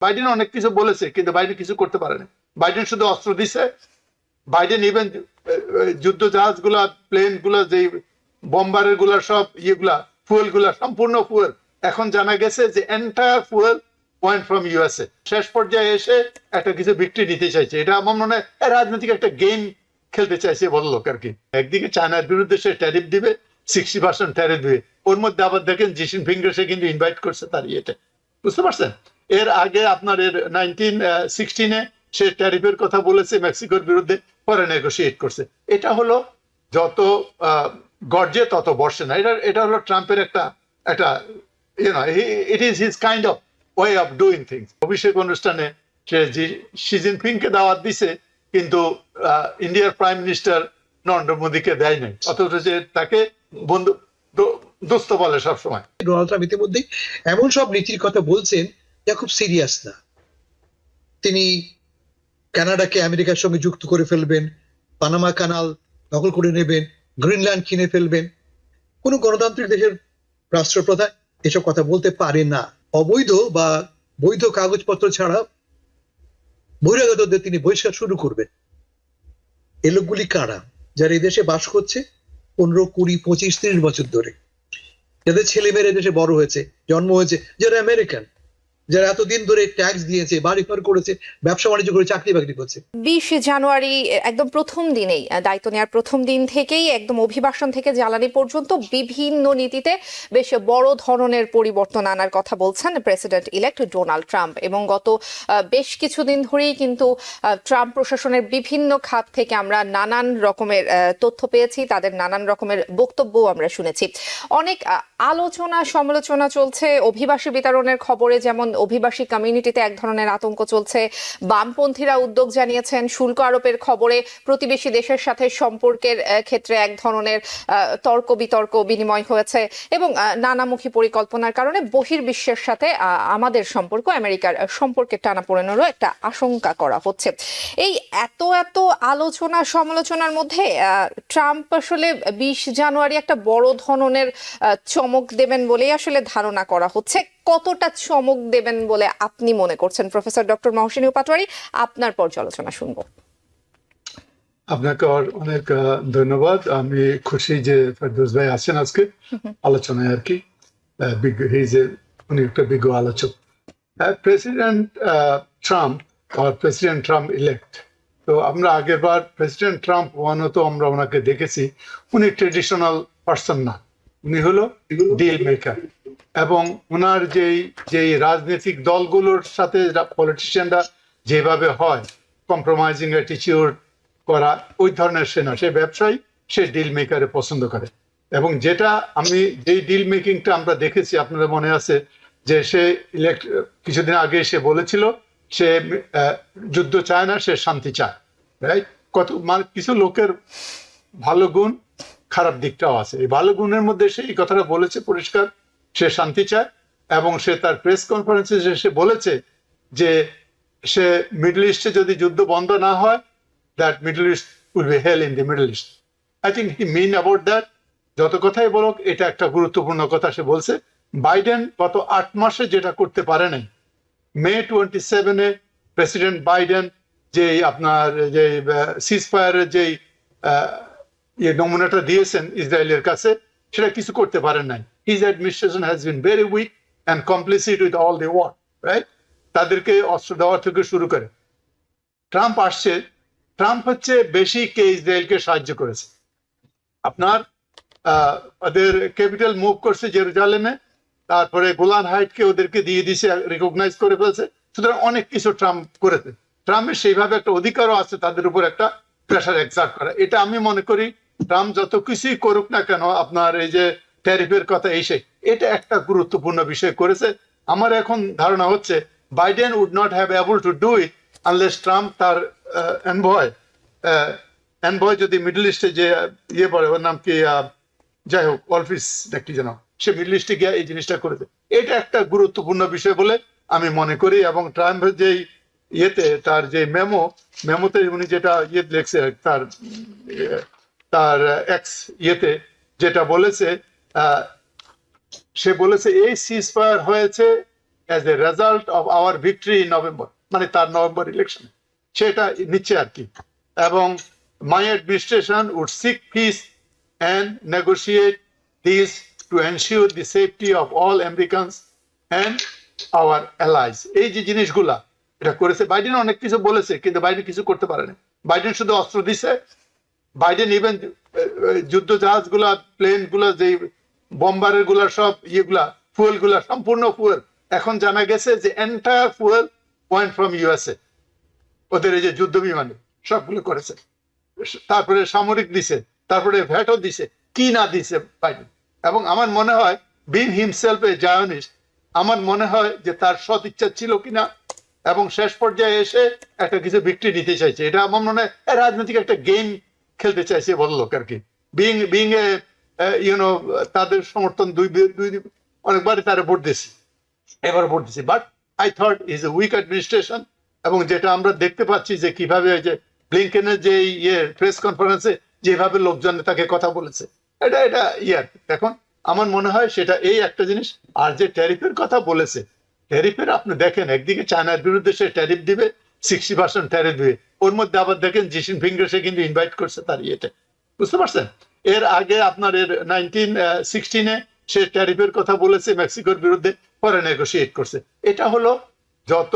Biden অনেক কিছু বলেছে, কিন্তু বাইডেন কিছু করতে পারেনি। বাইডেন শুধু অস্ত্র দিছে। বাইডেন ইভেন যুদ্ধ জাহাজ গুলা, প্লেন গুলা, যে বম্বারের গুলা, সব ইয়েগুলা, ফুয়েল গুলা, সম্পূর্ণ ফুয়েল এখন জানা গেছে যে entire fuel point from USA. শেষ পর্যায়ে এসে একটা কিছু বিক্রি নিতে চাইছে। এটা আমার মনে হয় রাজনৈতিক একটা গেম খেলতে চাইছে বড় লোক আর কি। একদিকে চায়নার বিরুদ্ধে সে ট্যারিফ দিবে, 60% ট্যারিফ দিবে। ওর মধ্যে আবার দেখেন জিসিন ফিঙ্গার সে কিন্তু ইনভাইট করছে তার ইয়েতে, বুঝতে পারছেন? এর আগে আপনার 1916-এ সে ট্যারিফের কথা বলেছে মেক্সিকোর বিরুদ্ধে, পরে নেগোসিয়েট করছে। এটা হলো যত গর্জে তত বর্ষে না। এটা হলো ট্রাম্পের একটা একটা it is his kind of way of doing things. অভিষেক অনুষ্ঠানে সে শি জিনপিংকে দাওয়াত দিছে, কিন্তু ইন্ডিয়ার প্রাইম মিনিস্টার নরেন্দ্র মোদীকে দেয় নাই, অথচ যে তাকে বন্ধু দোস্ত বলে সবসময়। ডোনাল্ড ট্রাম্প ইতিমধ্যেই এমন সব নীতির কথা বলছেন যা খুব সিরিয়াস না। তিনি কানাডাকে আমেরিকার সঙ্গে যুক্ত করে ফেলবেন, পানামা কানাল দখল করে নেবেন, গ্রিনল্যান্ড কিনে ফেলবেন। কোনো গণতান্ত্রিক দেশের রাষ্ট্রপ্রধান এসব কথা বলতে পারে না। অবৈধ বা বৈধ কাগজপত্র ছাড়া বহিরাগতদের তিনি বহিষ্কার শুরু করবেন। এ লোকগুলি কারা? যারা এই দেশে বাস করছে 15, 20, 25, 30 বছর ধরে, যাদের ছেলে মেয়েরা দেশে বড় হয়েছে, জন্ম হয়েছে, যারা আমেরিকান, যারা এতদিন ধরে ট্যাক্স দিয়েছে, বাড়ি ঘর করেছে, ব্যবসা বাণিজ্য করে, চাকরি বাকরি করছে। 20 জানুয়ারি একদম প্রথম দিনেই, দায়িত্ব নেওয়ার প্রথম দিন থেকেই একদম অভিবাসন থেকে জ্বালানি পর্যন্ত বিভিন্ন নীতিতে বেশ বড় ধরনের পরিবর্তন আনার কথা বলছেন প্রেসিডেন্ট ইলেক্ট ডোনাল্ড ট্রাম্প। এবং গত বেশ কিছুদিন ধরেই কিন্তু ট্রাম্প প্রশাসনের বিভিন্ন খাত থেকে আমরা নানান রকমের তথ্য পেয়েছি, তাদের নানান রকমের বক্তব্যও আমরা শুনেছি। অনেক আলোচনা সমালোচনা চলছে অভিবাসী বিতরণের খবরে, যেমন অভিবাসী কমিউনিটিতে এক ধরনের আতঙ্ক চলছে। বামপন্থীরা উদ্যোগ জানিয়েছেন। শুল্ক আরোপের খবরে প্রতিবেশী দেশের সাথে সম্পর্কের ক্ষেত্রে এক ধরনের তর্ক বিতর্ক বিনিময় হয়েছে। এবং নানামুখী পরিকল্পনার কারণে বহির্বিশ্বের সাথে আমাদের সম্পর্ক, আমেরিকার সম্পর্কের টানাপোড়েনেরও একটা আশঙ্কা করা হচ্ছে। এই এত আলোচনা সমালোচনার মধ্যে ট্রাম্প আসলে 20 জানুয়ারি একটা বড় ধরনের চমক দেবেন বলেই আসলে ধারণা করা হচ্ছে। কতটা চমক দেবেন বলে আপনি মনে করছেন প্রফেসর ডক্টর মহসিন পাটোয়ারী? আপনার পর্যালোচনা শুনবো। আপনাকে অনেক ধন্যবাদ। আমি খুশি যে ফেরদৌস ভাই আছেন আজকে আলোচনায় আর কি। উনি একটা বিজ্ঞ আলোচক। প্রেসিডেন্ট ট্রাম্প আর প্রেসিডেন্ট ট্রাম্প ইলেক্ট, তো আমরা আগের বার প্রেসিডেন্ট ট্রাম্প তো আমরা ওনাকে দেখেছি, উনি ট্রেডিশনাল পার্সন না, উনি হলো ডিল মেকার। এবং ওনার যেই রাজনৈতিক দলগুলোর সাথে পলিটিশিয়ানরা যেভাবে হয়, কম্প্রোমাইজিং অ্যাটিটিউড করা, ওই ধরনের সে না, সে ব্যবসায়ী, সে ডিল মেকারে পছন্দ করে। এবং যেটা আমি যেই ডিল মেকিংটা আমরা দেখেছি, আপনাদের মনে আছে যে সে কিছুদিন আগে সে বলেছিল সে যুদ্ধ চায় না, সে শান্তি চায়, রাইট? কিছু লোকের ভালো গুণ, খারাপ দিকটাও আছে। এই ভালো গুণের মধ্যে সে এই কথাটা বলেছে পরিষ্কার, সে শান্তি চায়। এবং সে তার প্রেস কনফারেন্সে সে বলেছে যে সে মিডল ইস্টে যদি যুদ্ধ বন্ধ না হয়, that Middle East will be hell in the Middle East. I think he mean about that. যত কথাই বলুক, এটা একটা গুরুত্বপূর্ণ কথা সে বলছে। বাইডেন গত 8 মাসে যেটা করতে পারে নাই, মে 27-এ প্রেসিডেন্ট বাইডেন যে আপনার যে সিজফায়ারের যে নমুনাটা দিয়েছেন ইসরায়েলের কাছে, সেটা কিছু করতে পারেন নাই। His administration has been very weak and complicit with all the war, right? তাদেরকে অস্ত্র দেওয়া থেকে শুরু করে। ট্রাম্প আসছে, ট্রাম্প হচ্ছে বেশি কে ইসরায়েলকে সাহায্য করেছে। আপনার ওদের ক্যাপিটাল মুভ করছে জেরুজালেমে, তারপরে গোলান হাইটকে ওদেরকে দিয়ে দিছে, রিকগনাইজ করে ফেলছে। সুতরাং অনেক কিছু ট্রাম্প করেছে। ট্রাম্পের সেইভাবে একটা অধিকারও আছে তাদের উপর একটা প্রেশার এক্সার্ট করা। এটা আমি মনে করি ট্রাম্প যত কিছুই করুক না কেন, আপনার এই যে ট্যারিফের কথা, এটা একটা গুরুত্বপূর্ণ বিষয় করেছে। আমার এখন ধারণা হচ্ছে Biden would not have able to do it unless Trump তার এনভয় যদি মিডল ইস্টে যে বলে, ওর নাম কি, যাই হোক, অলফিস নাকি যেন, সে মিডল ইস্টে গিয়ে এই জিনিসটা করেছে। এটা একটা গুরুত্বপূর্ণ বিষয় বলে আমি মনে করি। এবং ট্রাম্পের যেই তার যে মেমোতে উনি যেটা লিখছে, তার এক্স যেটা বলেছে, সে বলেছে এই সিজফায়ার হয়েছে as a result of our victory in November, মানে তার নভেম্বর ইলেকশন সেটা নিচ্ছে আর কি। এবং my administration would seek peace and negotiate these to ensure the safety of all Americans and our allies. এই যে জিনিসগুলা এটা করেছে বাইডেন, অনেক কিছু বলেছে কিন্তু বাইডেন কিছু করতে পারেনি। বাইডেন শুধু অস্ত্র দিছে, বাইডেন ইভেন যুদ্ধ জাহাজ গুলা, প্লেন গুলা, যে বম্বারের গুলা, সব ইয়েগুলা, ফুয়েল গুলা, সম্পূর্ণ ফুয়েল এখন জানা গেছে যে entire fuel point from USA, ওদের এই যে যুদ্ধ বিমানে সবগুলো করেছে। তারপরে সামরিক দিছে, তারপরে ভ্যাটও দিছে, কি না দিছে বাইডেন। এবং আমার মনে হয় বিং হিমসেলফ এ জায়নিস্ট, আমার মনে হয় যে তার সৎ ইচ্ছা ছিল কিনা এবং শেষ পর্যায়ে এসে একটা কিছু বিক্রি নিতে চাইছে। এটা আমার মনে হয় রাজনৈতিক একটা গেম খেলতে চাইছে বড় লোক আর কি। বিং এ ইউনো তাদের সমর্থন দুই অনেকবারই তারা ভোট দিয়েছে, এবার ভোট দিয়েছে। But I thought is a weak administration. এবং যেটা আমরা দেখতে পাচ্ছি যে কিভাবে ওই যে ব্লিংকেনের যে প্রেস কনফারেন্সে যেভাবে লোকজন তাকে কথা বলেছে, এটা ইয়ার। এখন আমার মনে হয় সেটা এই একটা জিনিস। আর যে ট্যারিফের কথা বলেছে, ট্যারিফের আপনি দেখেন একদিকে চায়নার বিরুদ্ধে সে ট্যারিফ দিবে, 60% ট্যারিফ দিবে, ওর মধ্যে আবার দেখেন জিসিন ফিঙ্গার সে কিন্তু ইনভাইট করছে তার ইয়েতে, বুঝতে পারছেন? এর আগে আপনার 1916 সে ট্যারিফের কথা বলেছে মেক্সিকোর বিরুদ্ধে, পরে নেগোসিয়েট করছে। এটা হলো যত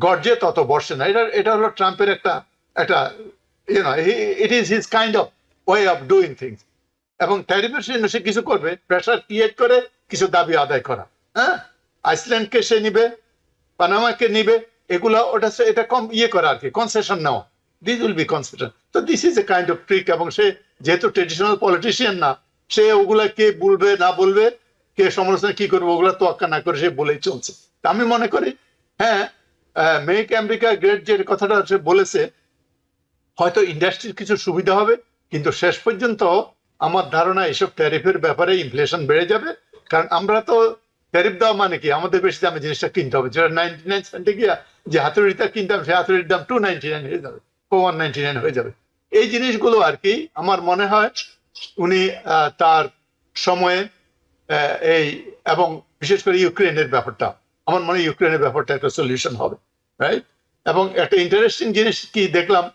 গর্জে তত বর্ষে না। এটা হলো ট্রাম্পের একটা it is his kind of way of doing things. এবং ট্যারিফের জন্য সে কিছু করবে, প্রেশার ক্রিয়েট করে কিছু দাবি আদায় করা। হ্যাঁ, আইসল্যান্ডকে সে নিবে, পানামাকে নিবে, এগুলা ওটা এটা কম করা আর কি, কনসেশন নেওয়া। This will be concession. তো this is a kind of trick. এবং সে যেহেতু ট্রেডিশনাল পলিটিশিয়ান না, সে ওগুলা কে বলবে না বলবে, কে সমালোচনা কি করবে, ওগুলা তোয়াক্কা না করে সে বলেই চলছে। আমি মনে করি হ্যাঁ, মেক আমেরিকা গ্রেট যে কথাটা সে বলেছে, হয়তো ইন্ডাস্ট্রির কিছু সুবিধা হবে, কিন্তু শেষ পর্যন্ত আমার ধারণা এসব ট্যারিফের ব্যাপারে ইনফ্লেশন বেড়ে যাবে। কারণ আমরা তো ট্যারিফ দেওয়া মানে কি, আমাদের বেশি দামে জিনিসটা কিনতে হবে। যেটা 99 সেন্টে গিয়া যে হাতুড়িটা কিনতাম, সেই হাতুড়ির দাম 299 হয়ে যাবে, 199 হয়ে যাবে। এই জিনিসগুলো আর কি আমার মনে হয় উনি তার সময়ে এই, এবং বিশেষ করে ইউক্রেনের ব্যাপারটা, আমার মনে হয় ইউক্রেনের ব্যাপারটা একটা সলিউশন হবে, রাইট? এবং একটা ইন্টারেস্টিং জিনিস কি দেখলাম,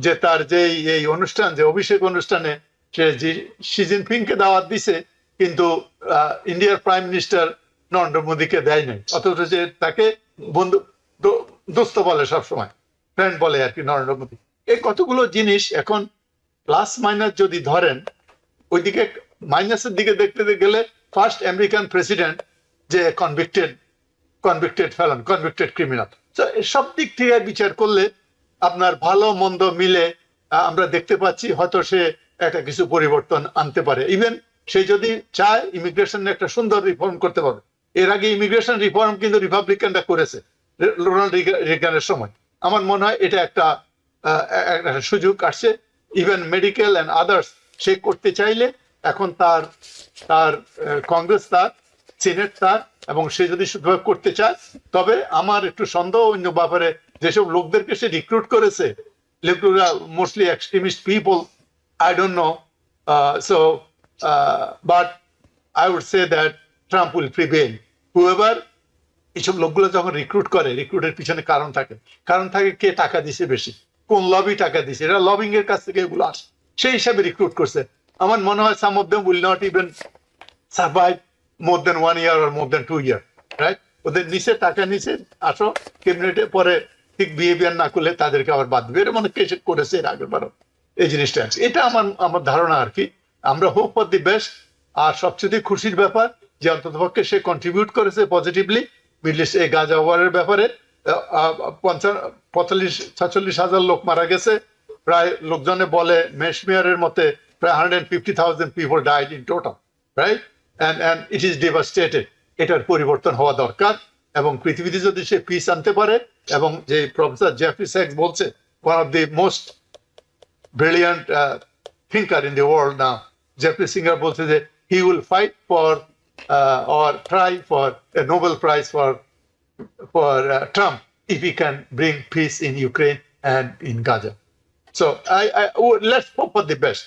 যে তার যে এই অনুষ্ঠান, যে অভিষেক অনুষ্ঠানে সে শি জিনপিংকে দাওয়াত দিছে, কিন্তু ইন্ডিয়ার প্রাইম মিনিস্টার নরেন্দ্র মোদীকে দেয় নাই। অথচ যে তাকে বন্ধু দোস্ত বলে, সবসময় ফ্রেন্ড বলে আর কি নরেন্দ্র মোদী। এই কতগুলো জিনিস এখন প্লাস মাইনাস যদি ধরেন, ওইদিকে মাইনাসের দিকে দেখতে গেলে ফার্স্ট আমেরিকান প্রেসিডেন্ট যে কনভিক্টেড ফেলন, কনভিক্টেড ক্রিমিনাল। সব দিক থেকে বিচার করলে আপনার ভালো মন্দ মিলে আমরা দেখতে পাচ্ছি হয়তো সে একটা কিছু পরিবর্তন আনতে পারে। ইভেন সে যদি চায় ইমিগ্রেশন একটা সুন্দর রিফর্ম করতে পারবে। এর আগে ইমিগ্রেশন রিফর্ম কিন্তু রিপাবলিকানরা করেছে রোনাল্ড রিগানের সময়। আমার মনে হয় এটা একটা সুযোগ আসছে। ইভেন মেডিকেল এন্ড আদার্স সে করতে চাইলে এখন তার কংগ্রেস তার, সিনেট তার, এবং সে যদি শুধুভাবে করতে চায়, তবে আমার একটু সন্দেহ অন্য ব্যাপারে, যেসব লোকদেরকে সে রিক্রুট করেছে, লোকরা mostly extremist people, I don't know. But I would say that Trump will prevail. Whoever এইসব লোকগুলো যখন রিক্রুট করে, রিক্রুটের পিছনে কারণ থাকে কে টাকা দিছে বেশি, কোন লবি টাকা দিছে, এরা লবিং এর কাছ থেকে এগুলো আসে, সেই হিসাবে রিক্রুট করছে। আমার মনে হয় some of them will not even survive more than 1 year or more than 2 years, right? ওদের নিচে টাকা নিচে আসো ক্যাবিনেটে, পরে ঠিক বিহেভিয়ার না করলে তাদেরকে আবার বাদ দেবে। এর মনে কেসে করেছে এর আগের বারও এই জিনিসটা আছে। এটা আমার ধারণা আর কি। আমরা হোপ ফর দি বেস্ট। আর সবচেয়ে খুশির ব্যাপার যে অন্ততপক্ষে সে কন্ট্রিবিউট করেছে পজিটিভলি মিডল ইস্ট এই গাজা ওয়ারের ব্যাপারে। 45-46 হাজার লোক মারা গেছে, প্রায় লোকজনে বলে মেশমিয়ারের মতে প্রায় 150,000 people died in total, right? and it is devastated. এটার পরিবর্তন হওয়া দরকার, এবং পৃথিবীতে যদি সে পিস আনতে পারে, এবং যে প্রফেসর জেফরি স্যাক্স বলছে, one of the most brilliant thinker in the world now, Jeffrey Singer বলছে যে he will fight for or try for a Nobel Prize for Trump if he can bring peace in Ukraine and in Gaza. So let's hope for the best.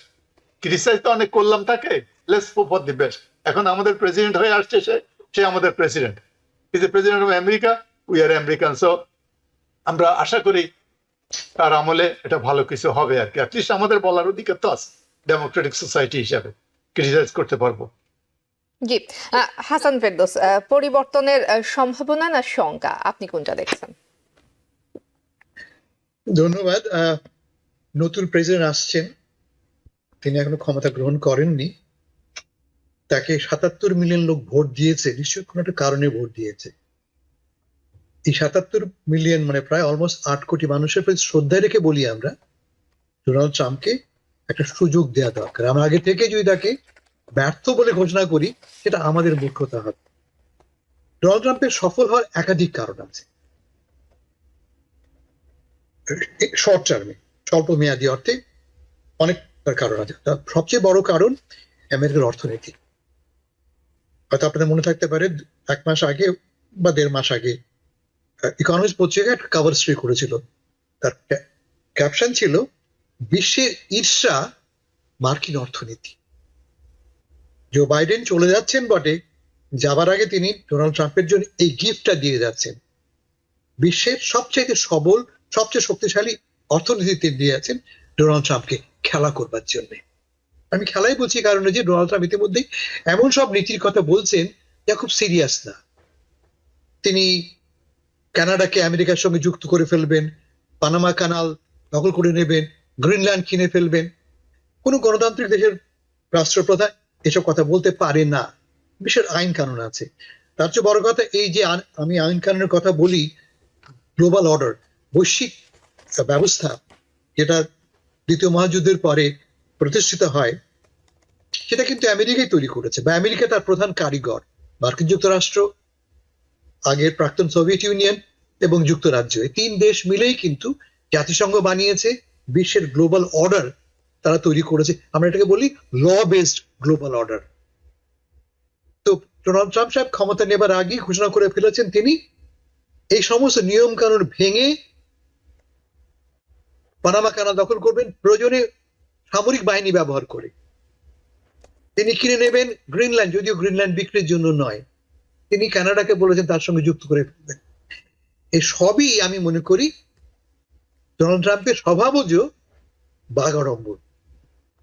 Criticise তো অনেক করলাম তাকে, let's hope for the best. এখন আমাদের president হয়ে আসছে, সে আমাদের president. Is the president of America, we are American. So আমরা আশা করি তার আমলে এটা ভালো কিছু হবে আর কি। অ্যাটলিস্ট আমাদের বলার অধিকার তো আছে ডেমোক্রেটিক সোসাইটি হিসাবে, ক্রিটিসাইজ করতে পারবো। জি, হাসান ফেরদৌস, পরিবর্তনের সম্ভাবনা না শঙ্কা, আপনি কোনটা দেখছেন? ধন্যবাদ। নতুন প্রেসিডেন্ট আসছেন, তিনি এখনো ক্ষমতা গ্রহণ করেননি। তাকে ৭৭ মিলিয়ন লোক ভোট দিয়েছে, নিশ্চয়ই কোনো একটা কারণে ভোট দিয়েছে। এই ৭৭ মিলিয়ন মানে প্রায় অলমোস্ট ৮ কোটি মানুষের প্রতি শ্রদ্ধা রেখে বলি আমরা, ডোনাল্ড ট্রাম্পকে একটা সুযোগ দেওয়া দরকার। আমরা আগে থেকে যদি তাকে ব্যর্থ বলে ঘোষণা করি, সেটা আমাদের মূর্খতা হবে। ডোনাল্ড ট্রাম্পের সফল হওয়ার একাধিক কারণ আছে শর্ট টার্মে, স্বল্প মেয়াদী অর্থে অনেক কারণ আছে। সবচেয়ে বড় কারণ আমেরিকার অর্থনীতি। হয়তো আপনাদের মনে থাকতে পারে 1 মাস আগে বা 1.5 মাস আগে ইকোনমিক্স পত্রিকা একটা কভার স্টোরি করেছিল, তার ক্যাপশন ছিল বিশ্বের ঈর্ষা মার্কিন অর্থনীতি। জো বাইডেন চলে যাচ্ছেন বটে, যাবার আগে তিনি ডোনাল্ড ট্রাম্পের জন্য এই গিফটটা দিয়ে যাচ্ছেন, বিশ্বের সবচেয়ে সবল সবচেয়ে শক্তিশালী অর্থনীতিতে দিয়েছেন ডোনাল্ড ট্রাম্পকে খেলা করবার জন্য। আমি খেলাই বলছি কারণে যে ডোনাল্ড ট্রাম্প ইতিমধ্যে এমন সব নীতির কথা বলছেন যা খুব সিরিয়াস না। তিনি কানাডাকে আমেরিকার সঙ্গে যুক্ত করে ফেলবেন, পানামা কানাল দখল করে নেবেন, গ্রিনল্যান্ড কিনে ফেলবেন। কোন গণতান্ত্রিক দেশের রাষ্ট্রপ্রধান এসব কথা বলতে পারে না, বিশ্বের আইন কানুন আছে। তার চেয়ে বড় কথা এই যে আমি আইন কানুনের কথা বলি, গ্লোবাল অর্ডার, বৈশ্বিক ব্যবস্থা যেটা দ্বিতীয় মহাযুদ্ধের পরে প্রতিষ্ঠিত হয়, সেটা কিন্তু আমেরিকাই তৈরি করেছে, বা আমেরিকা তার প্রধান কারিগর। মার্কিন যুক্তরাষ্ট্র, আগের প্রাক্তন সোভিয়েত ইউনিয়ন এবং যুক্তরাজ্য, এই 3 দেশ মিলেই কিন্তু জাতিসংঘ বানিয়েছে, বিশ্বের গ্লোবাল অর্ডার তারা তৈরি করেছে। আমরা এটাকে বলি ল বেসড গ্লোবাল অর্ডার। তো ডোনাল্ড ট্রাম্প সাহেব ক্ষমতা নেবার আগে ঘোষণা করে ফেলেছেন তিনি এই সমস্ত নিয়ম কানুন ভেঙে পানামা কানাল দখল করবেন, প্রয়োজনে সামরিক বাহিনী ব্যবহার করে। তিনি কিনে নেবেন গ্রিনল্যান্ড, যদিও গ্রিনল্যান্ড বিক্রির জন্য নয়। তিনি কানাডাকে বলেছেন তার সঙ্গে যুক্ত করে ফেলবেন। এই সবই আমি মনে করি ডোনাল্ড ট্রাম্পের স্বভাবজ বাগাড়ম্বর।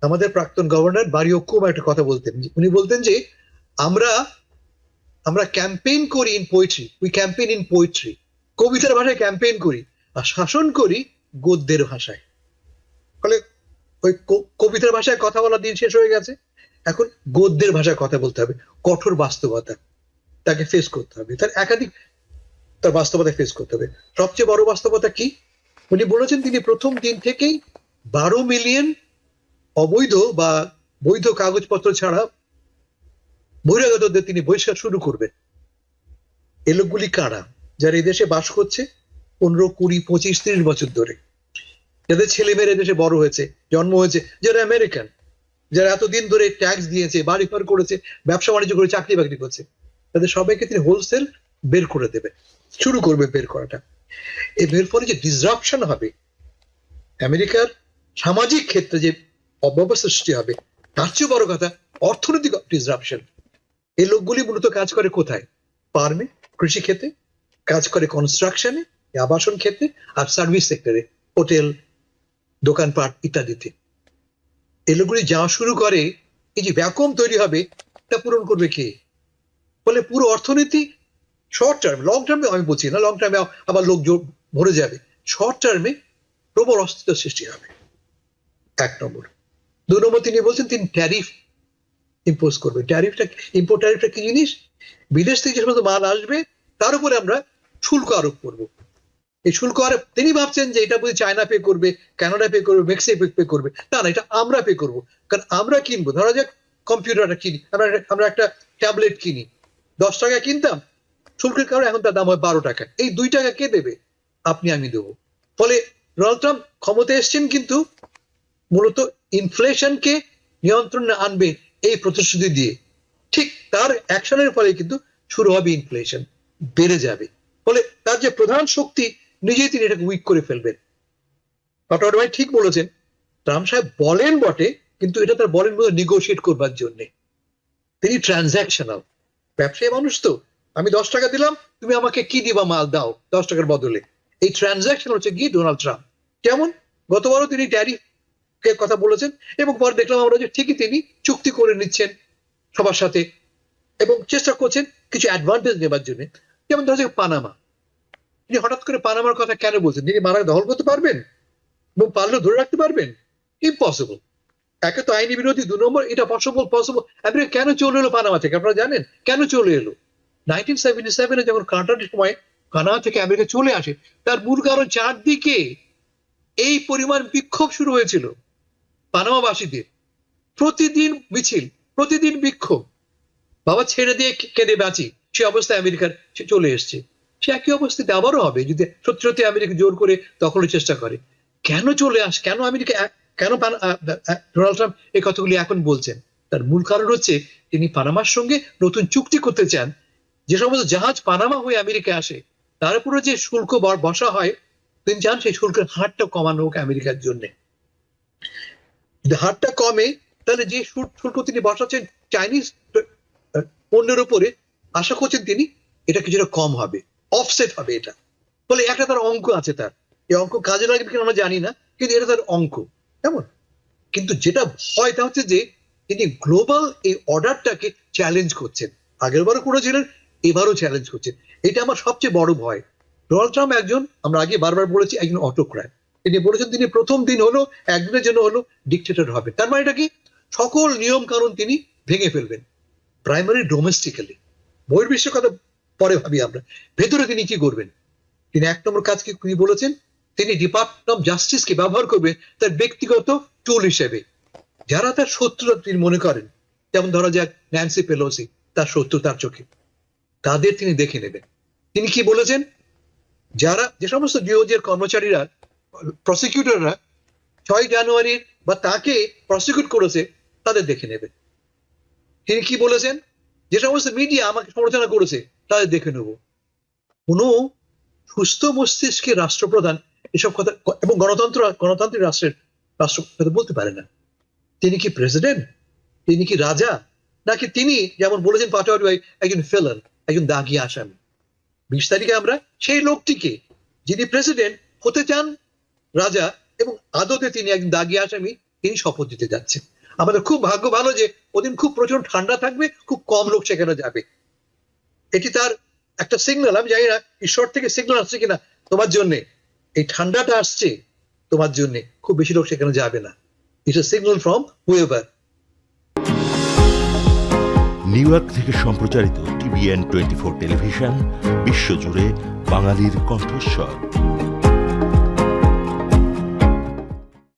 আমাদের প্রাক্তন গভর্নর বারিও ওবামা একটা কথা বলতেন, উনি বলতেন যে আমরা ক্যাম্পেইন করি in poetry, we campaign in poetry. কবিতার ভাষায় ক্যাম্পেইন করি আর শাসন করি গদ্যের ভাষায়। ফলে ওই কবিতার ভাষায় কথা বলার দিন শেষ হয়ে গেছে, এখন গদ্যের ভাষায় কথা বলতে হবে। কঠোর বাস্তবতা তাকে ফেস করতে হবে, তার বাস্তবতা ফেস করতে হবে। সবচেয়ে বড় বাস্তবতা কি? উনি বলেছেন তিনি প্রথম দিন থেকেই 12 মিলিয়ন অবৈধ বা বৈধ কাগজপত্র ছাড়া বহিরাগতদের তিনি বহিষ্কার শুরু করবেন। এ লোকগুলি কারা? যারা এই দেশে বাস করছে 15, 20, 25, 30 বছর ধরে, যাদের ছেলে মেয়েরা দেশে বড় হয়েছে, জন্ম হয়েছে, যারা আমেরিকান, যারা এতদিন ধরে ট্যাক্স দিয়েছে, বাড়ি ঘর করেছে, ব্যবসা বাণিজ্য করে, চাকরি বাকরি করছে, তাদের সবাইকে তিনি হোলসেল বের করে দেবে, শুরু করবে বের করাটা। এই বের ফলে যে ডিসরাপশন হবে, আমেরিকার সামাজিক ক্ষেত্রে যে অব্যবস্থা সৃষ্টি হবে, তার চেয়ে বড় কথা অর্থনৈতিক ডিসরাপশন। এই লোকগুলি মূলত কাজ করে কোথায়? ফার্মে, কৃষি ক্ষেত্রে, কাজ করে কনস্ট্রাকশনে, আবাসন ক্ষেত্রে, আর সার্ভিস সেক্টরে, হোটেল, দোকানপাট ইত্যাদিতে। এই লোকগুলি যাওয়া শুরু করে, এই যে ভ্যাকুয়াম তৈরি হবে, তা পূরণ করবে কে? ফলে পুরো অর্থনীতি শর্ট টার্ম, লং টার্মে আমি বলছি না, লং টার্মে আবার লোক ভরে যাবে, শর্ট টার্মে প্রবল অস্তিত্ব সৃষ্টি হবে। 1 নম্বর। 2 নম্বর, তিনি বলছেন তিনি ট্যারিফ ইম্পোজ করবে। ইম্পোর্ট ট্যারিফটা কি জিনিস? বিদেশ থেকে যে সমস্ত মাল আসবে তার উপরে আমরা শুল্ক আরোপ করব। এই শুল্ক আরোপ তিনি ভাবছেন যে এটা বুঝি চায়না পে করবে, কানাডা পে করবে, মেক্সিকো পে করবে। না, এটা আমরা পে করব। কারণ আমরা কিনবো, ধরা যাক কম্পিউটারটা কিনি, আমরা একটা ট্যাবলেট কিনি, 10 টাকা কিনতাম, শুল্কের কারণে এখন তার দাম হয় 12 টাকা। এই 2 টাকা কে দেবে? আপনি আমি দেবো। ফলে ডোনাল্ড ট্রাম্প ক্ষমতায় এসছেন কিন্তু মূলত ইনফ্লেশনকে নিয়ন্ত্রণে আনবে এই প্রতিশ্রুতি দিয়ে। ঠিক তার অ্যাকশনের ফলে কিন্তু শুরু হবে ইনফ্লেশন, বেড়ে যাবে। ফলে তার যে প্রধান শক্তি, নিজেই তিনি এটাকে উইক করে ফেলবেন। ডক্টর ভাই ঠিক বলেছেন, ট্রাম্প সাহেব বলেন বটে, কিন্তু এটা তার বলেন মতো নেগোশিয়েট করবার জন্য। তিনি ট্রানজাকশনাল ব্যবসায়ী মানুষ, তো আমি 10 টাকা দিলাম, তুমি আমাকে কি দিবা, মাল দাও 10 টাকার বদলে। এই ট্রানজাকশন হচ্ছে কি ডোনাল্ড ট্রাম্প। কেমন গতবারও তিনি ট্যারিফ কথা বলেছেন, এবং পরে দেখলাম আমরা যে ঠিকই তিনি চুক্তি করে নিচ্ছেন সবার সাথে এবং চেষ্টা করছেন কিছু অ্যাডভান্টেজ নেবার জন্য। যেমন ধরা যাক পানামা, তিনি হঠাৎ করে পানামার কথা কেন বলছেন? তিনি মারা দখল করতে পারবেন এবং পারলেও ধরে রাখতে পারবেন? ইম্পসিবল। একে তো আইনি বিরোধী, 2 নম্বর এটা পসিবল। আমেরিকা কেন চলে এলো পানামা থেকে আপনারা জানেন? কেন চলে এলো? 1977-এ যখন কার্টারের সময় পানামা থেকে আমেরিকা চলে আসে, তার মূল কারণ চারদিকে এই পরিমাণ বিক্ষোভ শুরু হয়েছিল পানামাবাসীদের। প্রতিদিন মিছিল, প্রতিদিন বিক্ষোভ। বাবা ছেড়ে দিয়ে কেঁদে বাঁচি, সে অবস্থায় আমেরিকার চলে এসছে। সে একই অবস্থাতে আবারও হবে যদি সত্যি সত্যি আমেরিকা জোর করে দখলের চেষ্টা করে। কেন চলে কেন আমেরিকা, কেন ডোনাল্ড ট্রাম্প এই কথাগুলি এখন বলছেন? তার মূল কারণ হচ্ছে তিনি পানামার সঙ্গে নতুন চুক্তি করতে চান। যে সমস্ত জাহাজ পানামা হয়ে আমেরিকা আসে তার উপরে যে শুল্ক বসা হয়, তিনি চান সেই শুল্কের হারটা কমানো হোক আমেরিকার জন্য। যদি হারটা কমে তাহলে যে শুল্ক তিনি বসাচ্ছেন চাইনিজ পণ্যের উপরে, আশা করছেন তিনি এটা কিছুটা কম হবে, অফসেট হবে। এটা বলে একটা তার অঙ্ক আছে, তার এই অঙ্ক কাজে লাগবে কিনা আমরা জানি না, কিন্তু এটা তার অঙ্ক। কেমন? কিন্তু যেটা ভয় তা হচ্ছে যে তিনি গ্লোবাল এই অর্ডারটাকে চ্যালেঞ্জ করছেন। আগেরবারও করেছিলেন, এবারও চ্যালেঞ্জ করছেন। এটা আমার সবচেয়ে বড় ভয়। ডোনাল্ড ট্রাম্প একজন, আমরা আগে বারবার বলেছি, একজন অটোক্র্যাট। তিনি বলেছেন তিনি প্রথম দিন হলো, একদিনের জন্য হলো ডিক্টেটর হবে। তার মানে এটা কি? সকল নিয়ম কানুন তিনি ভেঙে ফেলবেন, প্রাইমারি ডোমেস্টিক্যালি। বহির্বিশ্বের কথা পরে ভাবি আমরা, ভেতরে তিনি কি করবেন? তিনি 1 নম্বর কাজ কি বলেছেন? তিনি ডিপার্টমেন্ট অফ জাস্টিসকে ব্যবহার করবে তার ব্যক্তিগত টুল হিসেবে। যারা তার শত্রু তিনি মনে করেন, যেমন ধরা যাক ন্যান্সি পেলোসি, তার শত্রু তার চোখে, তাদের তিনি দেখে নেবেন। তিনি কি বলেছেন? যারা যে সমস্ত ডিওজের কর্মচারীরা, প্রসিকিউটররা 6 জানুয়ারির বা তাকে প্রসিকিউট করেছে তাদের দেখে নেবেন। তিনি কি বলেছেন? যে সমস্ত মিডিয়া আমাকে সমালোচনা করেছে তাদের দেখে নেব। কোনো সুস্থ মস্তিষ্কের রাষ্ট্রপ্রধান এসব কথা এবং গণতান্ত্রিক রাষ্ট্রের রাষ্ট্রপ্রধান বলতে পারে না। তিনি কি প্রেসিডেন্ট? তিনি কি রাজা? নাকি তিনি যেমন বলেছেন পাটোয়ারি ভাই, একজন ফেলন, একজন দাগি আসামি? 20 তারিখে আমরা সেই লোকটিকে, যিনি প্রেসিডেন্ট হতে চান রাজা এবং আদতে তিনি একজন দাগি আসামি, তিনি শপথ দিতে যাচ্ছেন। আমাদের খুব ভাগ্য ভালো যে ওদিন খুব প্রচন্ড ঠান্ডা থাকবে, খুব কম লোক সেখানে যাবে। এটি তার একটা সিগন্যাল। আমি জানি না ঈশ্বর থেকে সিগন্যাল আসছে কিনা তোমার জন্যে, এই ঠান্ডাটা আসছে তোমার জন্য, খুব বেশি লোক সেখানে যাবে না। It's a signal from whoever. New York থেকে সম্প্রচারিত TVN 24 টেলিভিশন বিশ্বজুড়ে বাঙালির কণ্ঠস্বর।